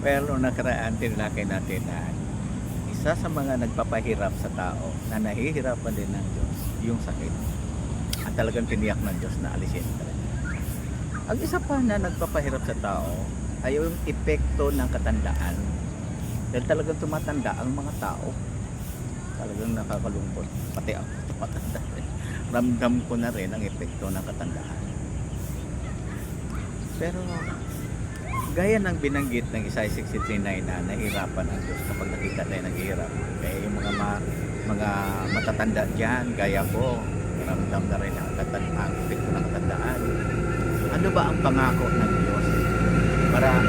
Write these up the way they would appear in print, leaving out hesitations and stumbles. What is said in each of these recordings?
Pero nung nakaraan, tinalakay natin na isa sa mga nagpapahirap sa tao na nahihirapan din ng Diyos, yung sakit. At talagang tiniyak ng Diyos na alisin talaga. Ang isa pa na nagpapahirap sa tao ay yung epekto ng katandaan. Dahil talagang tumatanda ang mga tao. Talagang nakakalungkot. Pati ako tumatanda rin. Ramdam ko na rin ang epekto ng katandaan. Pero gaya ng binanggit ng Isaiah 63:9 na nahirapan ang Diyos kapag nakita tayo naghihirap. Kaya yung mga matatanda dyan, gaya ko, ramdam na rin ang epekto ng katandaan. Ano ba ang pangako ng Diyos para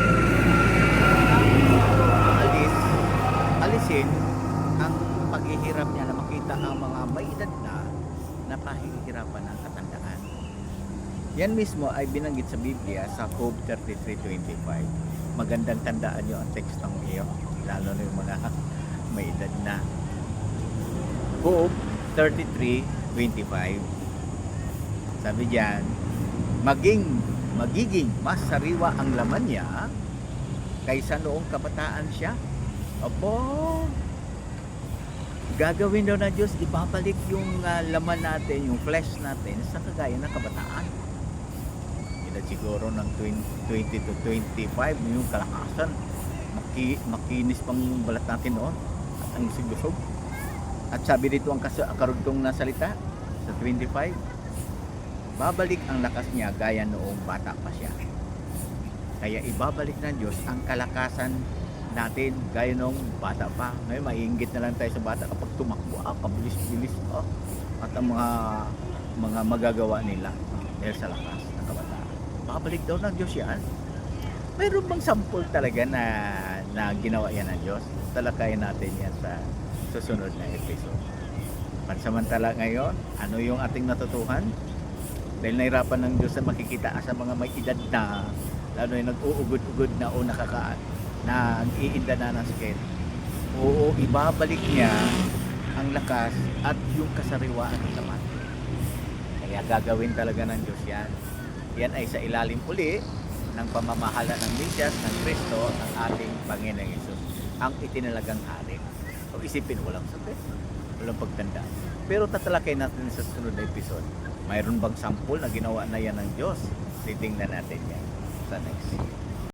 alisin ang paghihirap niya na makita ang mga may edad na pahihirapan ng katandaan? Yan mismo ay binanggit sa Biblia sa Job 33:25. Magandang tandaan nyo ang text ng iyo, lalo na yung mga may edad na. Job 33:25. Sabi diyan, magiging mas sariwa ang laman niya kaysa noong kabataan siya. Opo, gagawin daw na Diyos, ibabalik yung laman natin, yung flesh natin sa kagaya ng kabataan. Siguro ng 20 to 25 yung kalakasan, makinis pang balat natin noon at ang sigusog. At sabi dito ang karugtong na salita sa 25, babalik ang lakas niya gaya noong bata pa siya. Kaya ibabalik ng Diyos ang kalakasan natin gaya noong bata pa. Ngayon maiinggit na lang tayo sa bata kapag tumakbo, kabilis-bilis at ang mga magagawa nila dahil sa lakas ng kabataan. Babalik daw ng Diyos yan. Mayroon bang sampol talaga na ginawa yan ng Diyos? Talakayin natin yan sa susunod na episode. Pansamantala ngayon, ano yung ating natutuhan? Dahil nahirapan ng Diyos na makikita sa mga may edad na, lalo yung nag-uugod-ugod na o nag-iinda na ng sakit. Oo, ibabalik niya ang lakas at yung kasariwaan ng laman. Kaya gagawin talaga ng Diyos yan. Yan ay sa ilalim uli ng pamamahala ng Mesyas ng Kristo, ng ating Panginoong Hesus, ang itinalagang hari. So isipin, walang sakit, walang pagtanda. Pero tatalakay natin sa sunod na episode. Mayroon bang sampol na ginawa na yan ng Diyos? Titingnan natin yan sa next.